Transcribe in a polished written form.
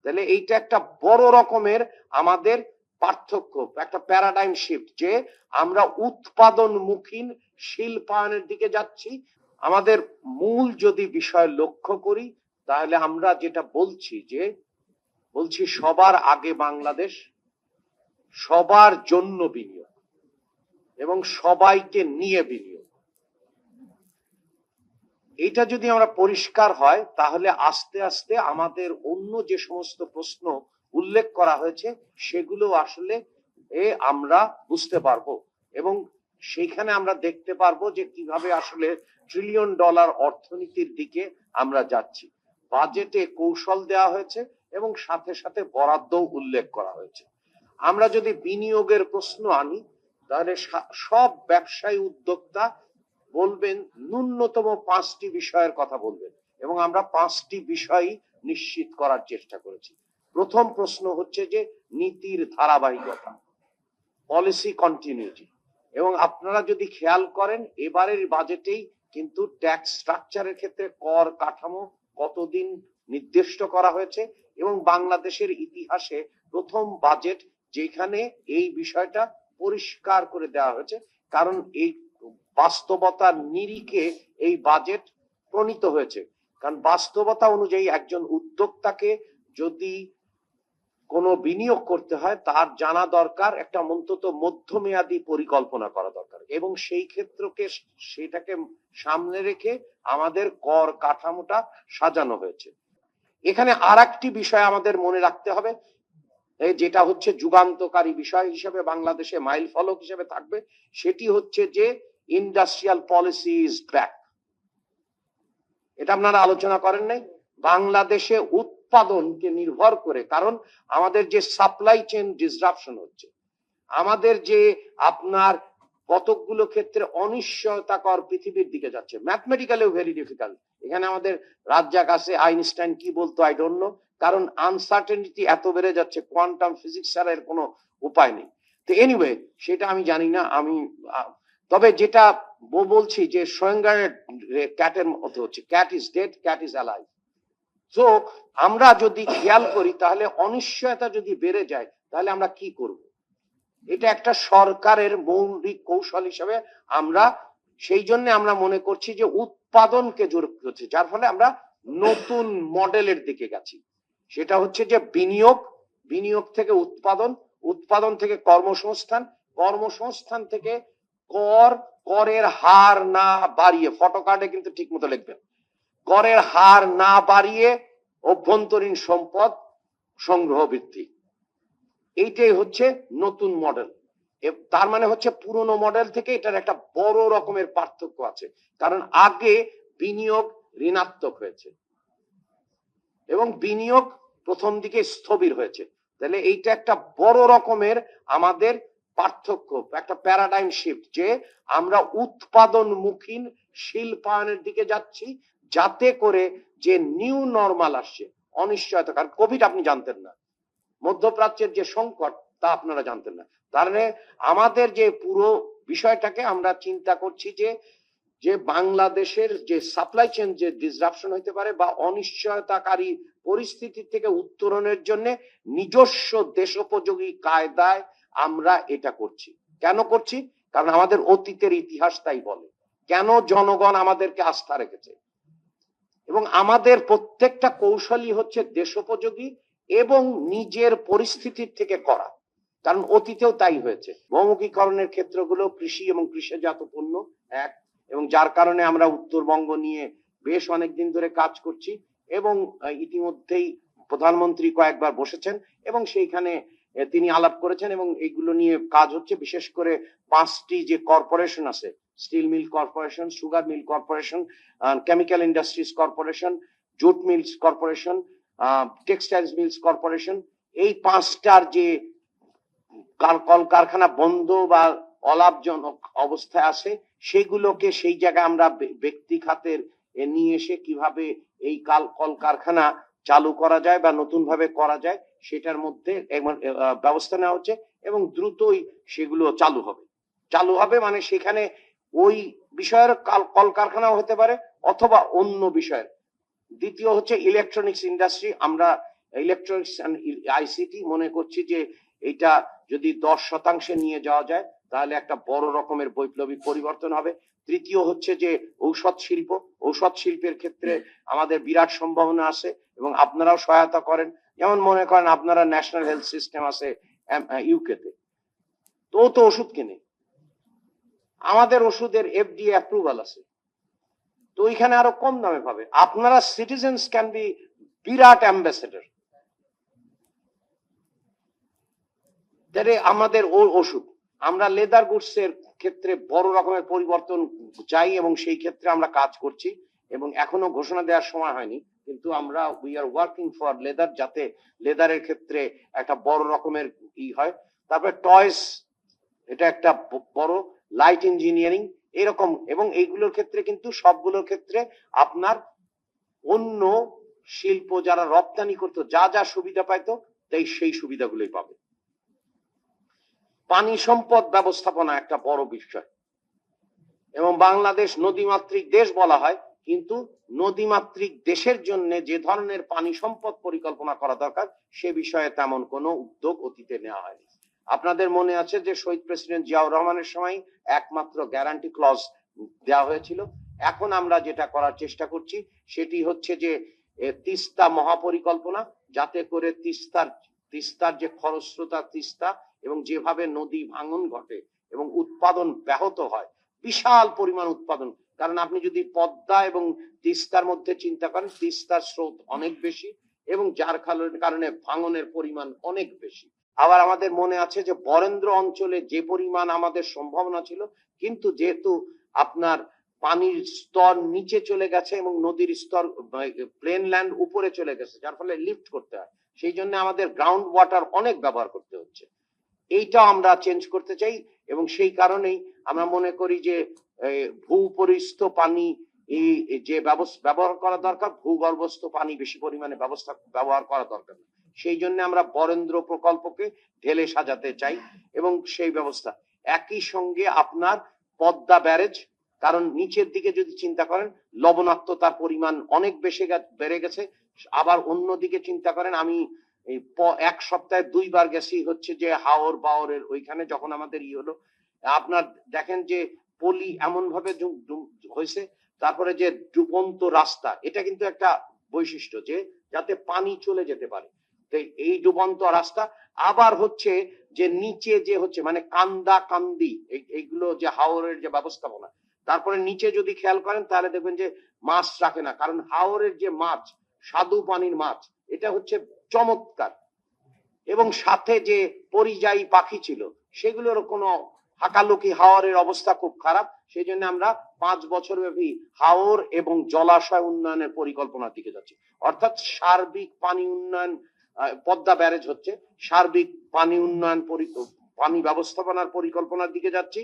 তাহলে এইটা একটা বড় রকমের আমাদের পার্থক্য, একটা প্যারাডাইম শিফট, যে আমরা উৎপাদনমুখী শিল্পায়নের দিকে যাচ্ছি। আমাদের মূল যদি বিষয় লক্ষ্য করি, তাহলে আমরা যেটা বলছি সবার আগে বাংলাদেশ, সবার জন্য বিনিয়োগ এবং সবাইকে নিয়ে বিনিয়োগ। এটা যদি আমরা পরিষ্কার হয়, তাহলে আস্তে আস্তে আমাদের অন্য যে সমস্ত প্রশ্ন উল্লেখ করা হয়েছে সেগুলো আসলে আমরা বুঝতে পারবো, এবং সেইখানে আমরা দেখতে পারবো যে কিভাবে আসলে ট্রিলিয়ন ডলার অর্থনীতির দিকে আমরা যাচ্ছি। বাজেটে কৌশল দেওয়া হয়েছে এবং সাথে সাথে বরাদ্দও উল্লেখ করা হয়েছে। আমরা যদি বিনিয়োগের প্রশ্ন আনি, তাহলে সব ব্যবসায়ী উদ্যোক্তা বলবেন ন্যূনতম 5টি বিষয়ের কথা বলবেন, এবং আমরা 5টি বিষয় নিশ্চিত করার চেষ্টা করেছি। প্রথম প্রশ্ন হচ্ছে যে নীতির ধারাবাহিকতা, পলিসি কন্টিনিউটি। এবং আপনারা যদি খেয়াল করেন, এবারের বাজেটেই কিন্তু ট্যাক্স স্ট্রাকচারের ক্ষেত্রে কর কাঠামো কতদিন নির্দিষ্ট করা হয়েছে, এবং বাংলাদেশের ইতিহাসে প্রথম বাজেট যেখানে এই বিষয়টা পরিষ্কার করে দেওয়া হয়েছে, কারণ এই বাস্তবতার নিরিখে এই বাজেট প্রণীত হয়েছে। কারণ বাস্তবতা অনুযায়ী একজন উদ্যোক্তাকে যদি কোনো বিনিয়োগ করতে হয়, তার জানা দরকার একটা অন্তত মধ্যমেয়াদী পরিকল্পনা করা দরকার, এবং সেই ক্ষেত্রকে সেটাকে সামনে রেখে আমাদের কর কাঠামোটা সাজানো হয়েছে। এখানে আরেকটি বিষয় আমাদের মনে রাখতে হবে, যেটা হচ্ছে যুগান্তকারী বিষয় হিসেবে বাংলাদেশে মাইল ফলক হিসেবে থাকবে, সেটি হচ্ছে যে ইন্ডাস্ট্রিয়াল পলিসি ইজ ব্যাক। এটা আপনারা আলোচনা করেন নাই। বাংলাদেশে উৎপাদনকে নির্ভর করে, কারণ আমাদের যে সাপ্লাই চেইন ডিসরাপশন হচ্ছে, আমাদের যে আপনার কতকগুলো ক্ষেত্রে অনিশ্চয়তাকর পৃথিবীর দিকে যাচ্ছে, ম্যাথমেটিক্যালিও ভেরি ডিফিকাল্ট। এখানে আমাদের রাজ্জাক আছে, আইনস্টাইন কি বলতো আই ডোন্ট নো, কারণ আনসার্টেনিটি এত বেড়ে যাচ্ছে, কোয়ান্টাম ফিজিক্স ছাড়া এর কোনো উপায় নেই। তো এনিওয়ে, সেটা আমি জানি না। তবে যেটা বলছি যে সোয়েঙ্গারের ক্যাটের মতো হচ্ছে, cat is dead, cat is alive. তো আমরা যদি খেয়াল করি, তাহলে অনিশ্চয়তা যদি বেড়ে যায়, তাহলে আমরা কি করব? এটা একটা সরকারের মৌলিক কৌশল হিসেবে আমরা সেই জন্য আমরা মনে করছি যে উৎপাদনকে জোর করছে, যার ফলে আমরা নতুন মডেলের দিকে গেছি। সেটা হচ্ছে যে বিনিয়োগ থেকে উৎপাদন থেকে কর্মসংস্থান, কর্মসংস্থান থেকে করের হার না বাড়িয়ে, ফটো কার্ডে কিন্তু ঠিক মতো লিখবেন, করের হার না বাড়িয়ে অভ্যন্তরীণ সম্পদ সংগ্রহ বৃদ্ধি। এইটাই হচ্ছে নতুন মডেল। তার মানে হচ্ছে পুরনো মডেল থেকে এটার একটা বড় রকমের পার্থক্য আছে, কারণ আগে বিনিয়োগ ঋণাত্মক হয়েছে এবং বিনিয়োগ প্রথম দিকে স্থবির হয়েছে। তাহলে এইটা একটা বড় রকমের আমাদের পার্থক্য, একটা প্যারাডাইম শিফট, যে আমরা উৎপাদনমুখী শিল্পায়নের দিকে যাচ্ছি, যাতে করে যে নিউ নরমাল আসছে, অনিশ্চয়তা। কারণ কোভিড আপনি জানতেন না, মধ্যপ্রাচ্যের যে সংকট তা আপনারা জানতেন না। তার মানে আমাদের যে পুরো বিষয়টাকে আমরা চিন্তা করছি যে বাংলাদেশের যে সাপ্লাই চেইন যে ডিসরাপশন হইতে পারে বা অনিশ্চয়তাকারী পরিস্থিতি থেকে উত্তরণের জন্য নিজস্ব দেশোপযোগী কায়দায় আমরা এটা করছি। কেন করছি? কারণ আমাদের অতীতের ইতিহাস তাই বলে। কেন জনগণ আমাদেরকে আস্থা রেখেছে, এবং আমাদের প্রত্যেকটা কৌশলই হচ্ছে দেশোপযোগী এবং নিজের পরিস্থিতির থেকে করা, কারণ অতীতেও তাই হয়েছে। বহুমুখীকরণের ক্ষেত্রগুলো কৃষি এবং কৃষিজাত পণ্য এক, এবং যার কারণে আমরা উত্তরবঙ্গ নিয়ে বেশ অনেকদিন ধরে কাজ করছি, এবং ইতিমধ্যেই প্রধানমন্ত্রী কয়েকবার বসেছেন এবং সেইখানে তিনি আলাপ করেছেন, এবং এইগুলো নিয়ে কাজ হচ্ছে। বিশেষ করে 5টি যে কর্পোরেশন আছে, steel mill corporation, sugar mill corporation, chemical industries corporation, jute mills corporation, textiles mills corporation, এই 5টার যে কলকারখানা বন্ধ বা অলাভজনক অবস্থায় আছে, সেগুলোকে সেই জায়গায় আমরা ব্যক্তি খাতের নিয়ে এসে কিভাবে এই কলকারখানা চালু করা যায় বা নতুন ভাবে করা যায়, সেটার মধ্যে ব্যবস্থা নেওয়া হচ্ছে, এবং দ্রুতই সেগুলো চালু হবে। মানে সেখানে ওই বিষয়ের কলকারখানা হতে পারে অথবা অন্য বিষয়ের। দ্বিতীয় হচ্ছে ইলেকট্রনিক্স ইন্ডাস্ট্রি। আমরা ইলেকট্রনিক্স অ্যান্ড আইসিটি মনে করছি যে এটা যদি 10% নিয়ে যাওয়া যায় তাহলে একটা বড় রকমের বৈপ্লবিক পরিবর্তন হবে। তৃতীয় হচ্ছে যে ঔষধ শিল্পের ক্ষেত্রে আমাদের বিরাট সম্ভাবনা আছে এবং আপনারাও সহায়তা করেন। যেমন মনে করেন আপনারা ন্যাশনাল হেলথ সিস্টেম আছে ইউকে তে, তো ওষুধ কেনে, আমাদের ওষুধের এফডিএ অ্যাপ্রুভাল আছে, তো ওইখানে আরো কম দামে পাবে। আপনারা citizens can be Virat ambassador. আমাদের ওষুধ, আমরা লেদার গুডস এর ক্ষেত্রে বড় রকমের পরিবর্তন চাই এবং সেই ক্ষেত্রে আমরা কাজ করছি এবং এখনো ঘোষণা দেওয়ার সময় হয়নি, কিন্তু আমরা we are working for leather, যাতে লেদারের ক্ষেত্রে একটা বড় রকমের হয়। তারপরে টয়স, এটা একটা বড়, লাইট ইঞ্জিনিয়ারিং এরকম, এবং এইগুলোর ক্ষেত্রে কিন্তু সবগুলোর ক্ষেত্রে আপনার অন্য শিল্প যারা রপ্তানি করতো যা যা সুবিধা পাইতো তাই সেই সুবিধাগুলোই পাবে। পানি সম্পদ ব্যবস্থাপনা একটা বড় বিষয়, এবং বাংলাদেশ নদীমাতৃক দেশ বলা হয়, কিন্তু নদীমাতৃক দেশের জন্য যে ধরনের পানি সম্পদ পরিকল্পনা করা দরকার সে বিষয়ে তেমন কোনো উদ্যোগ অতীতে নেওয়া হয়নি। আপনাদের মনে আছে যে শহীদ প্রেসিডেন্ট জিয়াউর রহমানের সময় একমাত্র গ্যারান্টি ক্লজ দেওয়া হয়েছিল। এখন আমরা যেটা করার চেষ্টা করছি সেটি হচ্ছে যে তিস্তা মহাপরিকল্পনা, যাতে করে তিস্তার যে খরস্রোতা তিস্তা এবং যেভাবে নদী ভাঙন ঘটে এবং উৎপাদন ব্যাহত হয়, বিশাল পরিমাণ উৎপাদন। কারণ আপনি যদি পদ্মা এবং তিস্তার মধ্যে চিন্তা করেন, তিস্তার স্রোত অনেক বেশি এবং যার কারণে ভাঙনের পরিমাণ অনেক বেশি। আবার আমাদের মনে আছে যে বরেন্দ্র অঞ্চলে যে পরিমাণ আমাদের সম্ভাবনা ছিল, কিন্তু যেহেতু আপনার পানির স্তর নিচে চলে গেছে এবং নদীর স্তর প্লেন ল্যান্ড উপরে চলে গেছে, যার ফলে লিফট করতে হয়, সেই জন্য আমাদের গ্রাউন্ড ওয়াটার অনেক ব্যবহার করতে হচ্ছে। এইটা আমরা চেঞ্জ করতে চাই এবং সেই কারণেই আমরা মনে করি যে ভূপরিস্থ পানি যে ব্যবহার করা দরকার, ভূগর্ভস্থ পানি বেশি পরিমাণে ব্যবহার করা দরকার। সেই জন্য আমরা বরেন্দ্র প্রকল্পকে ঢেলে সাজাতে চাই এবং সেই ব্যবস্থা। একই সঙ্গে আপনার পদ্মা ব্যারেজ, কারণ নিচের দিকে যদি চিন্তা করেন লবণাক্ততার পরিমাণ অনেক বেড়ে গেছে। আবার অন্যদিকে চিন্তা করেন, আমি এক সপ্তাহে 2 বার গেছি হচ্ছে যে হাওর বাওরের ওইখানে, যখন আমাদের হলো আপনার দেখেন যে পলি এমন ভাবে হয়েছে, তারপরে যে ডুবন্ত রাস্তা, এটা কিন্তু একটা বৈশিষ্ট্য যে যাতে পানি চলে যেতে পারে, এই ডুবন্ত রাস্তা। আবার হচ্ছে যে নিচে যে হচ্ছে মানে কান্দি এইগুলো যে হাওরের যে ব্যবস্থাপনা, তারপরে নিচে যদি খেয়াল করেন তাহলে দেখবেন যে মাছ রাখে না, কারণ হাওরের যে মাছ স্বাদু পানির মাছ, এটা হচ্ছে চমৎকার, এবং সাথে যে পরিযায়ী পাখি ছিল সেগুলোর কোনো হাকালুকি, হাওরের অবস্থা খুব খারাপ। সেই জন্য আমরা 5 বছর ব্যাপী হাওর এবং জলাশয় উন্নয়নের পরিকল্পনার দিকে যাচ্ছি, অর্থাৎ সার্বিক পানি উন্নয়ন। পদ্মা ব্যারেজ হচ্ছে সার্বিক পানি উন্নয়ন, পানি ব্যবস্থাপনার পরিকল্পনার দিকে যাচ্ছি।